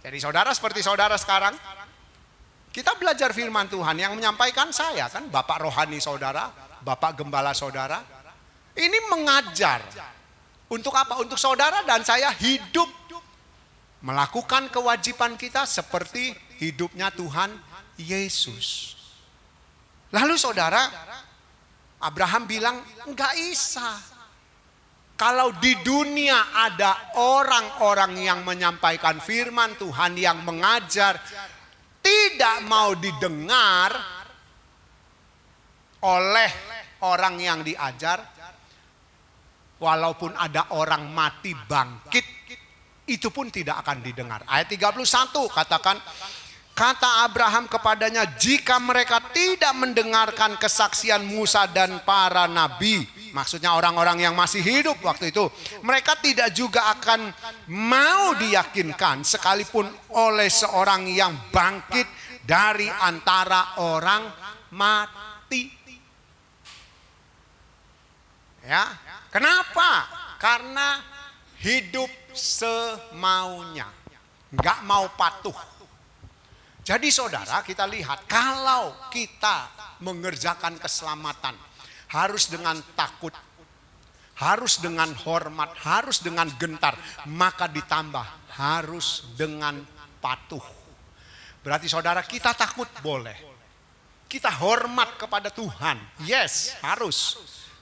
Jadi saudara seperti saudara sekarang, kita belajar firman Tuhan, yang menyampaikan saya kan Bapak rohani saudara, Bapak gembala saudara. Ini mengajar. Untuk apa? Untuk saudara dan saya hidup, melakukan kewajiban kita seperti hidupnya Tuhan Yesus. Lalu saudara, Abraham bilang enggak bisa. Kalau di dunia ada orang-orang yang menyampaikan firman Tuhan, yang mengajar, tidak mau didengar oleh orang yang diajar, walaupun ada orang mati bangkit, itu pun tidak akan didengar. Ayat 31 katakan, kata Abraham kepadanya, jika mereka tidak mendengarkan kesaksian Musa dan para nabi, maksudnya orang-orang yang masih hidup waktu itu, mereka tidak juga akan mau diyakinkan sekalipun oleh seorang yang bangkit dari antara orang mati. Ya, kenapa? Karena hidup semaunya, nggak mau patuh. Jadi saudara, kita lihat kalau kita mengerjakan keselamatan harus dengan takut, harus dengan hormat, harus dengan gentar, maka ditambah harus dengan patuh. Berarti saudara, kita takut boleh, kita hormat kepada Tuhan, yes, harus.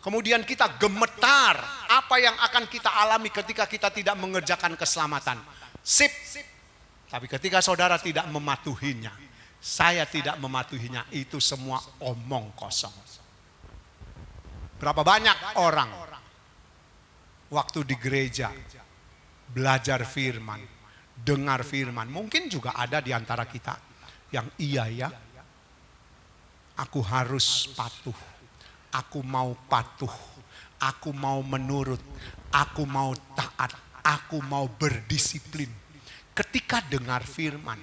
Kemudian kita gemetar apa yang akan kita alami ketika kita tidak mengerjakan keselamatan. Sip. Tapi ketika saudara tidak mematuhinya, saya tidak mematuhinya, itu semua omong kosong. Berapa banyak orang waktu di gereja belajar firman, dengar firman, mungkin juga ada di antara kita yang iya ya, aku harus patuh, aku mau patuh, aku mau menurut, aku mau taat, aku mau berdisiplin. Ketika dengar firman,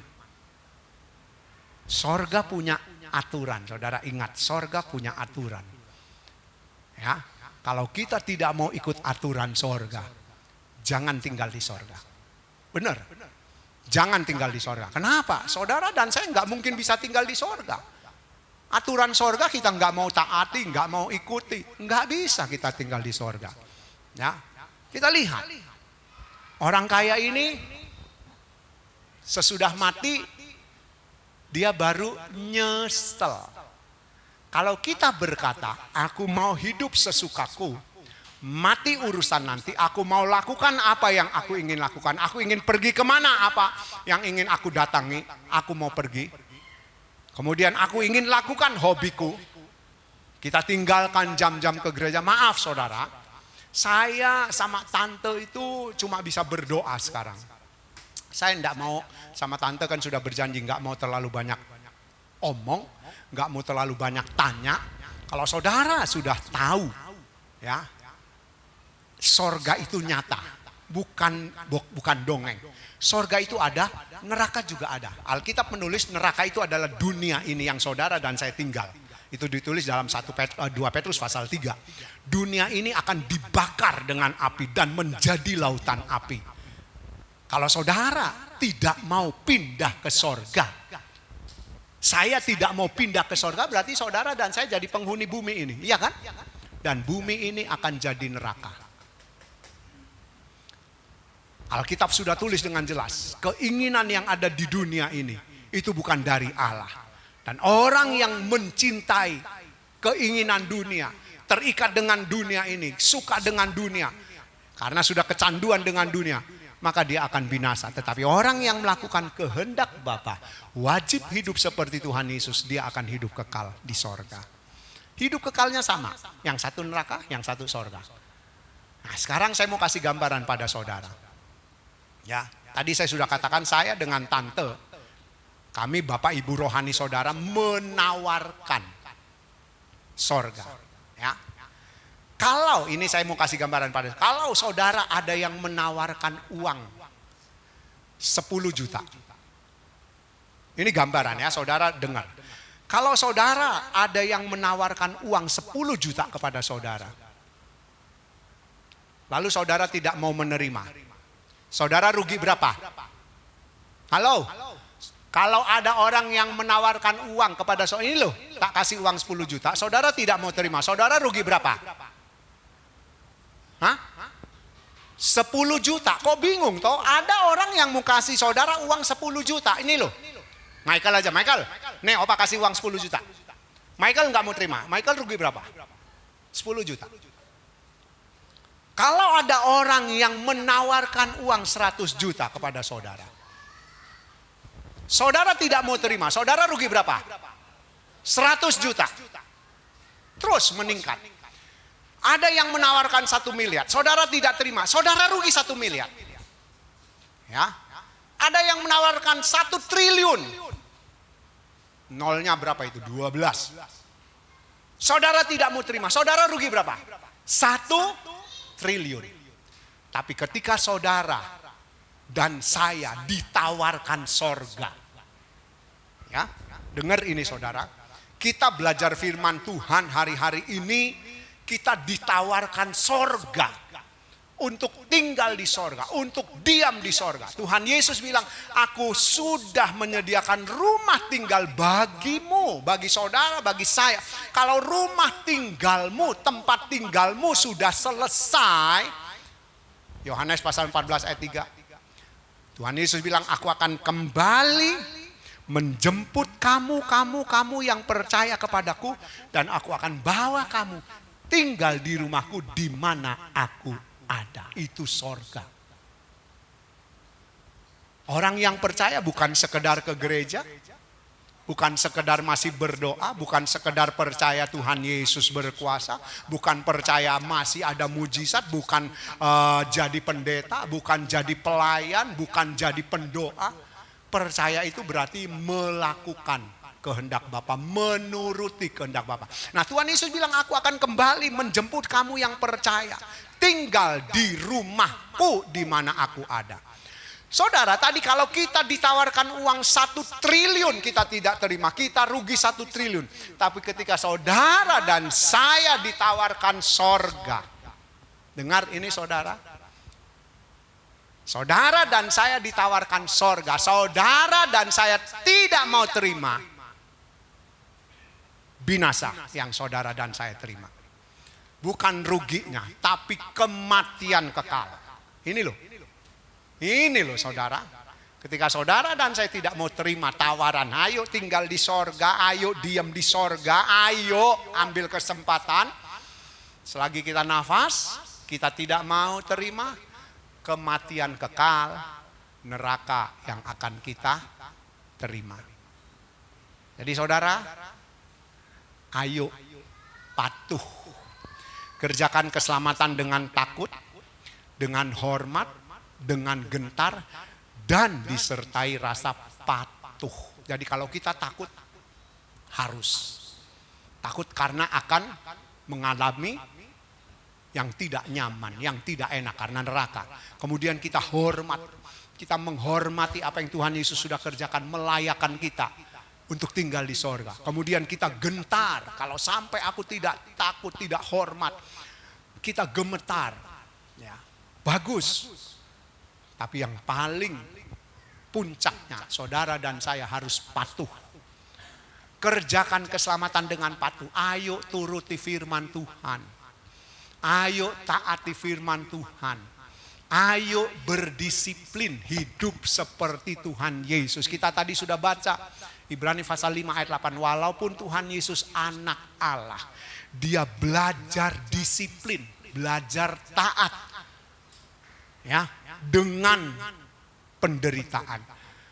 sorga punya aturan, saudara ingat, sorga punya aturan. Ya, kalau kita tidak mau ikut aturan sorga, jangan tinggal di sorga. Benar, jangan tinggal di sorga. Kenapa? Saudara dan saya nggak mungkin bisa tinggal di sorga. Aturan sorga kita nggak mau taati, nggak mau ikuti, nggak bisa kita tinggal di sorga. Ya, kita lihat orang kaya ini sesudah mati dia baru nyesel. Kalau kita berkata, aku mau hidup sesukaku, mati urusan nanti, aku mau lakukan apa yang aku ingin lakukan, aku ingin pergi kemana apa yang ingin aku datangi, aku mau pergi. Kemudian aku ingin lakukan hobiku. Kita tinggalkan jam-jam ke gereja. Maaf saudara, saya sama tante itu cuma bisa berdoa sekarang. Saya enggak mau, sama tante kan sudah berjanji enggak mau terlalu banyak omong, enggak mau terlalu banyak tanya. Kalau saudara sudah tahu ya, sorga itu nyata, bukan dongeng. Sorga itu ada, neraka juga ada. Alkitab menulis neraka itu adalah dunia ini yang saudara dan saya tinggal. Itu ditulis dalam 2 Petrus pasal 3. Dunia ini akan dibakar dengan api dan menjadi lautan api. Kalau saudara tidak mau pindah ke sorga, saya tidak mau pindah ke sorga, berarti saudara dan saya jadi penghuni bumi ini, iya kan? Dan bumi ini akan jadi neraka. Alkitab sudah tulis dengan jelas, keinginan yang ada di dunia ini itu bukan dari Allah. Dan orang yang mencintai keinginan dunia, terikat dengan dunia ini, suka dengan dunia, karena sudah kecanduan dengan dunia, maka dia akan binasa. Tetapi orang yang melakukan kehendak Bapa, wajib hidup seperti Tuhan Yesus, dia akan hidup kekal di sorga. Hidup kekalnya sama, yang satu neraka, yang satu sorga. Nah sekarang saya mau kasih gambaran pada saudara. Ya, tadi saya sudah katakan saya dengan tante, kami Bapak Ibu rohani saudara menawarkan sorga. Ya. Kalau ini saya mau kasih gambaran pada, kalau saudara ada yang menawarkan uang 10 juta. Ini gambaran ya, saudara dengar. Kalau saudara ada yang menawarkan uang 10 juta kepada saudara, lalu saudara tidak mau menerima, saudara rugi berapa? Halo? Kalau ada orang yang menawarkan uang kepada saudara, ini loh, tak kasih uang 10 juta, saudara tidak mau terima, saudara rugi berapa? Hah? 10 juta, kok bingung toh? Ada orang yang mau kasih saudara uang 10 juta, ini loh. Michael aja, Michael, nih opa kasih uang 10 juta. Michael nggak mau terima, Michael rugi berapa? 10 juta. Kalau ada orang yang menawarkan uang 100 juta kepada saudara, saudara tidak mau terima, saudara rugi berapa? 100 juta. Terus meningkat. Ada yang menawarkan 1 miliar, saudara tidak terima, saudara rugi 1 miliar. Ya. Ada yang menawarkan 1 triliun. Nolnya berapa itu? 12. Saudara tidak mau terima, saudara rugi berapa? 1 triliun. Tapi ketika saudara dan saya ditawarkan sorga. Ya, dengar ini saudara. Kita belajar firman Tuhan hari-hari ini, kita ditawarkan sorga untuk tinggal di sorga, untuk diam di sorga. Tuhan Yesus bilang, aku sudah menyediakan rumah tinggal bagimu, bagi saudara, bagi saya. Kalau rumah tinggalmu, tempat tinggalmu sudah selesai, Yohanes pasal 14 ayat 3, Tuhan Yesus bilang, aku akan kembali menjemput kamu yang percaya kepadaku, dan aku akan bawa kamu tinggal di rumahku di mana aku ada. Itu sorga. Orang yang percaya bukan sekedar ke gereja, bukan sekedar masih berdoa, bukan sekedar percaya Tuhan Yesus berkuasa, bukan percaya masih ada mujizat, bukan jadi pendeta, bukan jadi pelayan, bukan jadi pendoa. Percaya itu berarti melakukan kehendak Bapa, menuruti kehendak Bapa. Nah, Tuhan Yesus bilang, aku akan kembali menjemput kamu yang percaya. Tinggal di rumahku di mana aku ada. Saudara, tadi kalau kita ditawarkan uang 1 triliun kita tidak terima, kita rugi 1 triliun. Tapi ketika saudara dan saya ditawarkan sorga. Dengar ini saudara. Saudara dan saya ditawarkan sorga. Saudara dan saya tidak mau terima. Binasa yang saudara dan saya terima. Bukan ruginya, tapi kematian kekal. Ini loh saudara. Ketika saudara dan saya tidak mau terima tawaran, ayo tinggal di sorga, ayo diam di sorga, ayo ambil kesempatan. Selagi kita nafas, kita tidak mau terima, kematian kekal, neraka yang akan kita terima. Jadi saudara, ayo patuh. Kerjakan keselamatan dengan takut, dengan hormat, dengan gentar, dan disertai rasa patuh. Jadi kalau kita takut, harus. Takut karena akan mengalami yang tidak nyaman, yang tidak enak karena neraka. Kemudian kita hormat, kita menghormati apa yang Tuhan Yesus sudah kerjakan, melayakkan kita untuk tinggal di sorga. Kemudian kita gentar, kalau sampai aku tidak takut, tidak hormat, kita gemetar. Ya, bagus. Tapi yang paling puncaknya, saudara dan saya harus patuh. Kerjakan keselamatan dengan patuh. Ayo turuti firman Tuhan. Ayo taati firman Tuhan. Ayo berdisiplin hidup seperti Tuhan Yesus. Kita tadi sudah baca Ibrani pasal 5 ayat 8. Walaupun Tuhan Yesus anak Allah, dia belajar disiplin, belajar taat. Ya, dengan penderitaan.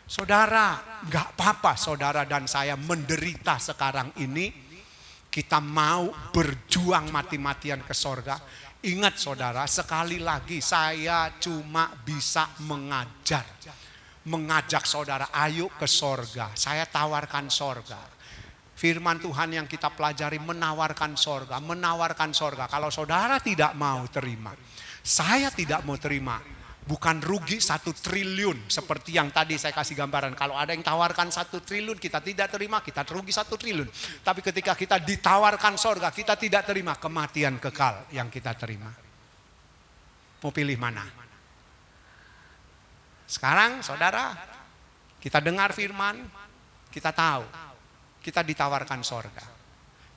Saudara, gak apa-apa saudara dan saya menderita sekarang ini. Kita mau berjuang mati-matian ke sorga. Ingat saudara, sekali lagi saya cuma bisa mengajak saudara, ayo ke sorga. Saya tawarkan sorga. Firman Tuhan yang kita pelajari menawarkan sorga. Kalau saudara tidak mau terima, saya tidak mau terima. Bukan rugi 1 triliun seperti yang tadi saya kasih gambaran. Kalau ada yang tawarkan 1 triliun kita tidak terima, kita rugi 1 triliun. Tapi ketika kita ditawarkan sorga, kita tidak terima, kematian kekal yang kita terima. Mau pilih mana? Sekarang saudara, kita dengar firman, kita tahu, kita ditawarkan sorga.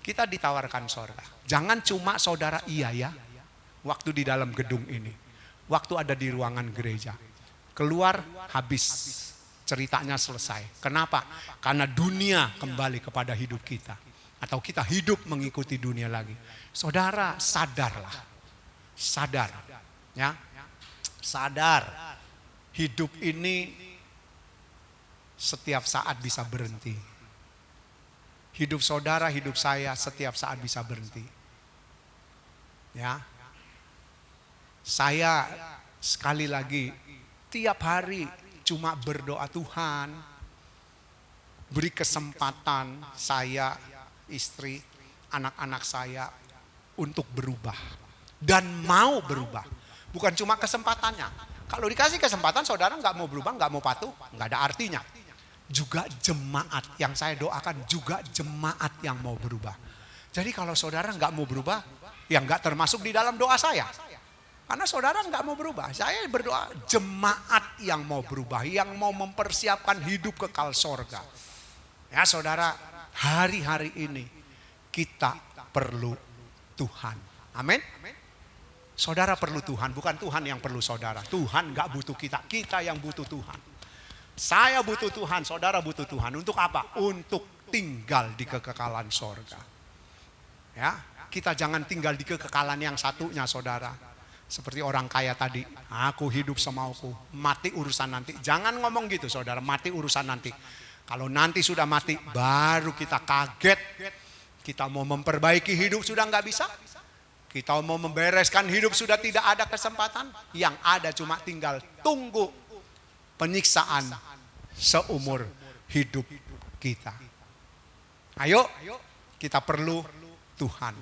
Kita ditawarkan sorga. Jangan cuma saudara iya ya, waktu di dalam gedung ini. Waktu ada di ruangan gereja. Keluar habis. Ceritanya selesai. Kenapa? Karena dunia kembali kepada hidup kita. Atau kita hidup mengikuti dunia lagi. Saudara sadarlah. Sadar. Ya. Sadar. Hidup ini setiap saat bisa berhenti. Hidup saudara, hidup saya setiap saat bisa berhenti. Ya. Saya sekali lagi tiap hari cuma berdoa, Tuhan beri kesempatan saya, istri, anak-anak saya untuk berubah dan mau berubah. Bukan cuma kesempatannya. Kalau dikasih kesempatan saudara nggak mau berubah, nggak mau patuh, nggak ada artinya. Juga jemaat yang saya doakan, juga jemaat yang mau berubah. Jadi kalau saudara nggak mau berubah, ya nggak termasuk di dalam doa saya. Karena saudara nggak mau berubah. Saya berdoa jemaat yang mau berubah, yang mau mempersiapkan hidup kekal sorga. Ya saudara, hari-hari ini kita perlu Tuhan. Amin. Saudara perlu Tuhan, bukan Tuhan yang perlu saudara. Tuhan nggak butuh kita, kita yang butuh Tuhan. Saya butuh Tuhan, saudara butuh Tuhan. Untuk apa? Untuk tinggal di kekekalan sorga. Ya, Kita jangan tinggal di kekekalan yang satunya, saudara. Seperti orang kaya tadi, aku hidup semauku, mati urusan nanti. Jangan ngomong gitu, saudara, mati urusan nanti. Kalau nanti sudah mati, baru kita kaget. Kita mau memperbaiki hidup sudah nggak bisa. Kita mau membereskan hidup sudah tidak ada kesempatan. Yang ada cuma tinggal tunggu penyiksaan seumur hidup kita. Ayo, kita perlu Tuhan.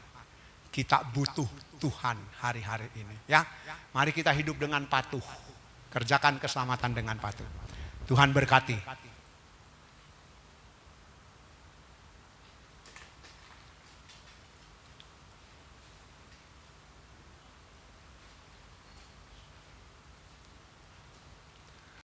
Kita butuh Tuhan hari-hari ini. Ya, mari kita hidup dengan patuh. Kerjakan keselamatan dengan patuh. Tuhan berkati.